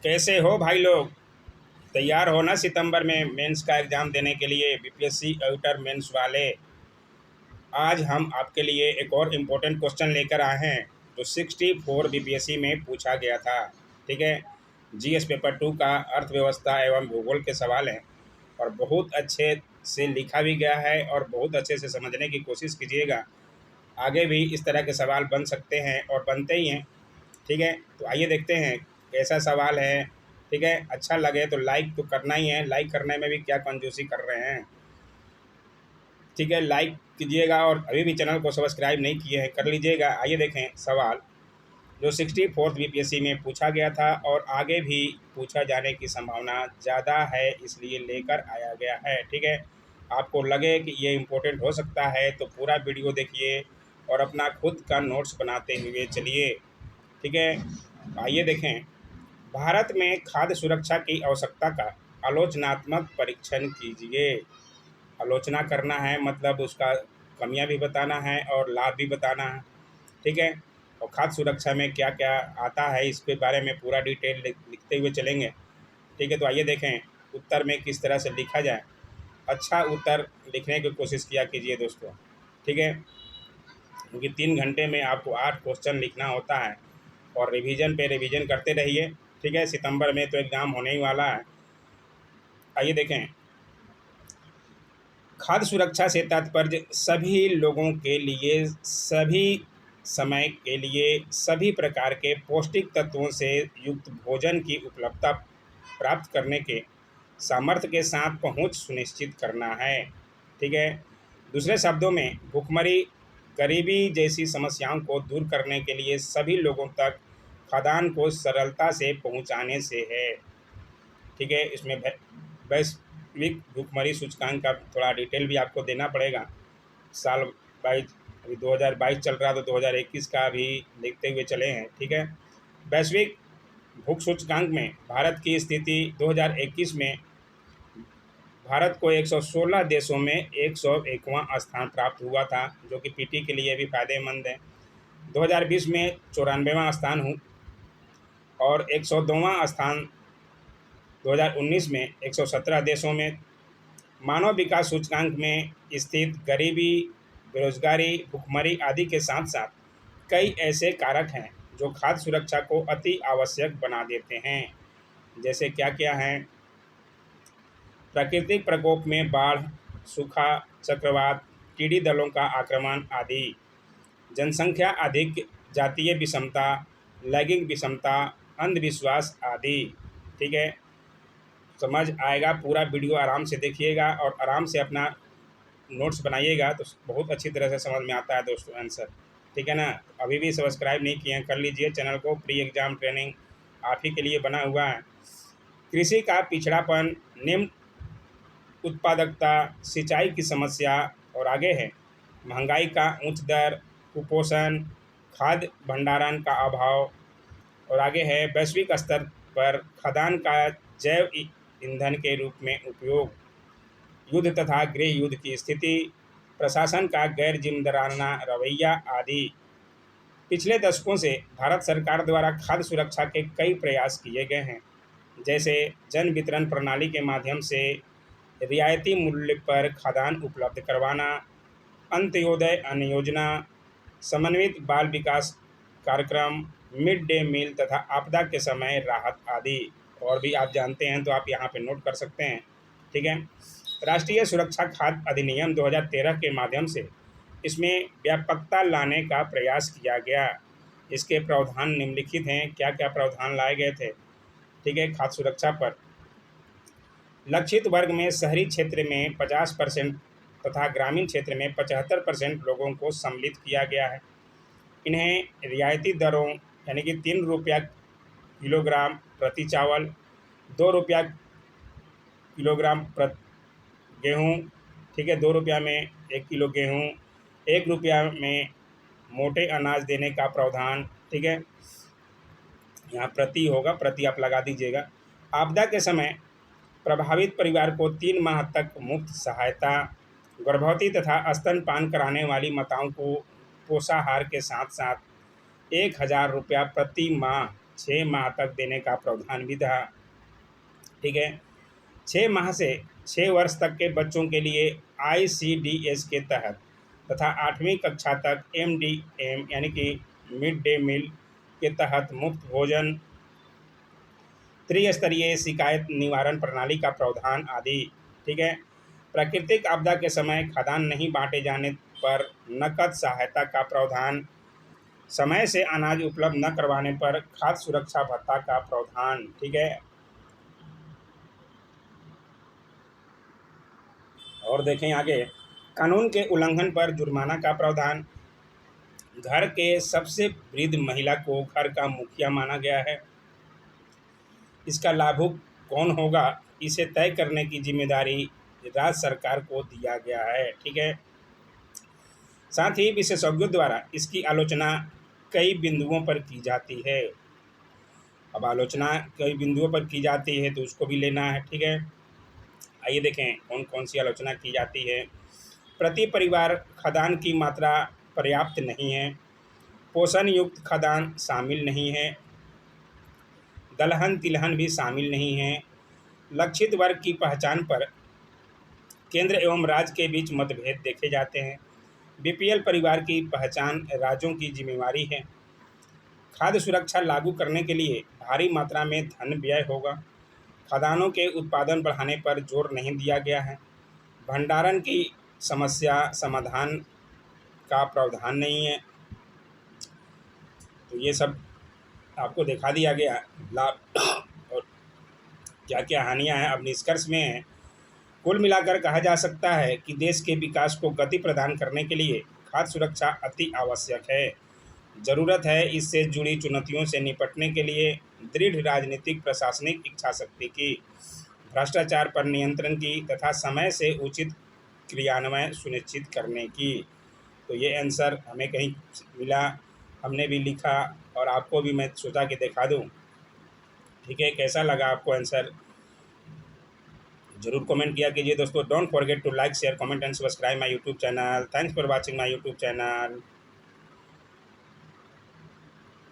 कैसे हो भाई लोग? तैयार हो ना सितंबर में मेंस का एग्ज़ाम देने के लिए, बीपीएससी अल्टर मेंस वाले? आज हम आपके लिए एक और इम्पोर्टेंट क्वेश्चन लेकर आए हैं जो 64 बीपीएससी में पूछा गया था। ठीक है। जीएस पेपर 2 का अर्थव्यवस्था एवं भूगोल के सवाल हैं और बहुत अच्छे से लिखा भी गया है और बहुत अच्छे से समझने की कोशिश कीजिएगा। आगे भी इस तरह के सवाल बन सकते हैं और बनते ही हैं। ठीक है, तो आइए देखते हैं कैसा सवाल है। ठीक है, अच्छा लगे तो लाइक तो करना ही है। लाइक करने में भी क्या कंजूसी कर रहे हैं। ठीक है, लाइक कीजिएगा और अभी भी चैनल को सब्सक्राइब नहीं किए हैं कर लीजिएगा। आइए देखें सवाल जो 64th बीपीएससी में पूछा गया था और आगे भी पूछा जाने की संभावना ज़्यादा है, इसलिए लेकर आया गया है। ठीक है, आपको लगे कि ये इम्पोर्टेंट हो सकता है तो पूरा वीडियो देखिए और अपना खुद का नोट्स बनाते हुए चलिए। ठीक है, आइए देखें। भारत में खाद्य सुरक्षा की आवश्यकता का आलोचनात्मक परीक्षण कीजिए। आलोचना करना है मतलब उसका कमियां भी बताना है और लाभ भी बताना है। ठीक है, और खाद्य सुरक्षा में क्या क्या आता है इसके बारे में पूरा डिटेल लिखते हुए चलेंगे। ठीक है, तो आइए देखें उत्तर में किस तरह से लिखा जाए। अच्छा उत्तर लिखने की कोशिश किया कीजिए दोस्तों। ठीक है, क्योंकि 3 घंटे में आपको 8 क्वेश्चन लिखना होता है और रिवीजन पे रिवीजन करते रहिए। ठीक है, सितंबर में तो एग्ज़ाम होने ही वाला है। आइए देखें। खाद्य सुरक्षा से तात्पर्य सभी लोगों के लिए, सभी समय के लिए, सभी प्रकार के पौष्टिक तत्वों से युक्त भोजन की उपलब्धता प्राप्त करने के सामर्थ्य के साथ पहुंच सुनिश्चित करना है। ठीक है, दूसरे शब्दों में भुखमरी, गरीबी जैसी समस्याओं को दूर करने के लिए सभी लोगों तक खाद्यान्न को सरलता से पहुंचाने से है। ठीक है, इसमें वैश्विक भुखमरी सूचकांक का थोड़ा डिटेल भी आपको देना पड़ेगा। साल 22, अभी 2022 चल रहा तो 2021 का भी देखते हुए चले हैं। ठीक है, वैश्विक भूख सूचकांक में भारत की स्थिति 2021 में भारत को 116 देशों में 101वां स्थान प्राप्त हुआ था, जो कि पीटी के लिए भी फायदेमंद है। 2020 में 94वां स्थान हूँ और 102वां स्थान 2019 में 117 देशों में। मानव विकास सूचकांक में स्थित गरीबी, बेरोजगारी, भुखमरी आदि के साथ साथ कई ऐसे कारक हैं जो खाद्य सुरक्षा को अति आवश्यक बना देते हैं। जैसे क्या क्या हैं? प्राकृतिक प्रकोप में बाढ़, सूखा, चक्रवात, टिड्डी दलों का आक्रमण आदि, जनसंख्या अधिक, जातीय विषमता, लैंगिक विषमता, अंधविश्वास आदि। ठीक है, समझ आएगा। पूरा वीडियो आराम से देखिएगा और आराम से अपना नोट्स बनाइएगा तो बहुत अच्छी तरह से समझ में आता है दोस्तों आंसर। ठीक है ना? अभी भी सब्सक्राइब नहीं किए हैं कर लीजिए चैनल को। प्री एग्ज़ाम ट्रेनिंग आप ही के लिए बना हुआ है। कृषि का पिछड़ापन, निम्न उत्पादकता, सिंचाई की समस्या और आगे है महंगाई का उच्च दर, कुपोषण, खाद्य भंडारण का अभाव और आगे है वैश्विक स्तर पर खाद्यान्न का जैव ईंधन के रूप में उपयोग, युद्ध तथा गृह युद्ध की स्थिति, प्रशासन का गैर जिम्मेदाराना रवैया आदि। पिछले दशकों से भारत सरकार द्वारा खाद्य सुरक्षा के कई प्रयास किए गए हैं, जैसे जन वितरण प्रणाली के माध्यम से रियायती मूल्य पर खाद्यान्न उपलब्ध करवाना, अंत्योदय अन्न योजना, समन्वित बाल विकास कार्यक्रम, मिड डे मील तथा आपदा के समय राहत आदि। और भी आप जानते हैं तो आप यहाँ पे नोट कर सकते हैं। ठीक है, राष्ट्रीय सुरक्षा खाद्य अधिनियम 2013 के माध्यम से इसमें व्यापकता लाने का प्रयास किया गया। इसके प्रावधान निम्नलिखित हैं। क्या क्या प्रावधान लाए गए थे? ठीक है, खाद्य सुरक्षा पर लक्षित वर्ग में शहरी क्षेत्र में 50% तथा ग्रामीण क्षेत्र में 75% लोगों को सम्मिलित किया गया है। इन्हें रियायती दरों यानी कि 3 रुपया किलोग्राम प्रति चावल, 2 रुपया किलोग्राम गेहूँ। ठीक है, 2 रुपया में 1 किलो गेहूँ, 1 रुपया में मोटे अनाज देने का प्रावधान। ठीक है, यहाँ प्रति होगा, प्रति आप लगा दीजिएगा। आपदा के समय प्रभावित परिवार को 3 माह तक मुफ्त सहायता, गर्भवती तथा स्तनपान कराने वाली माताओं को पोषाहार के साथ साथ 1,000 रुपया प्रति माह 6 माह तक देने का प्रावधान भी था। ठीक है, 6 माह से 6 वर्ष तक के बच्चों के लिए ICDS के तहत तथा 8वीं कक्षा तक MDM यानी कि मिड डे मील के तहत मुफ्त भोजन, त्रिस्तरीय शिकायत निवारण प्रणाली का प्रावधान आदि। ठीक है, प्राकृतिक आपदा के समय खाद्यान्न नहीं बांटे जाने पर नकद सहायता का प्रावधान, समय से अनाज उपलब्ध न करवाने पर खाद्य सुरक्षा भत्ता का प्रावधान। ठीक है, और देखें आगे, कानून के उल्लंघन पर जुर्माना का प्रावधान। घर के सबसे वृद्ध महिला को घर का मुखिया माना गया है। इसका लाभुक कौन होगा, इसे तय करने की जिम्मेदारी राज्य सरकार को दिया गया है। ठीक है, साथ ही विशेषज्ञों द्वारा इसकी आलोचना कई बिंदुओं पर की जाती है। अब आलोचना कई बिंदुओं पर की जाती है तो उसको भी लेना है। ठीक है, आइए देखें कौन कौन सी आलोचना की जाती है। प्रति परिवार खाद्यान्न की मात्रा पर्याप्त नहीं है, पोषण युक्त खाद्यान्न शामिल नहीं है, दलहन तिलहन भी शामिल नहीं है, लक्षित वर्ग की पहचान पर केंद्र एवं राज्य के बीच मतभेद देखे जाते हैं, BPL परिवार की पहचान राज्यों की जिम्मेवारी है, खाद्य सुरक्षा लागू करने के लिए भारी मात्रा में धन व्यय होगा, खाद्यान्नों के उत्पादन बढ़ाने पर जोर नहीं दिया गया है, भंडारण की समस्या समाधान का प्रावधान नहीं है। तो ये सब आपको दिखा दिया गया लाभ और क्या क्या हानियां हैं। अब निष्कर्ष में है, कुल मिलाकर कहा जा सकता है कि देश के विकास को गति प्रदान करने के लिए खाद्य सुरक्षा अति आवश्यक है। ज़रूरत है इससे जुड़ी चुनौतियों से निपटने के लिए दृढ़ राजनीतिक प्रशासनिक इच्छाशक्ति की, भ्रष्टाचार पर नियंत्रण की तथा समय से उचित क्रियान्वयन सुनिश्चित करने की। तो ये आंसर हमें कहीं मिला, हमने भी लिखा और आपको भी मैं सोचा कि दिखा दूं। ठीक है, कैसा लगा आपको आंसर, जरूर कमेंट किया कीजिए दोस्तों। Don't forget to like share comment and subscribe my YouTube channel. Thanks for watching my YouTube channel.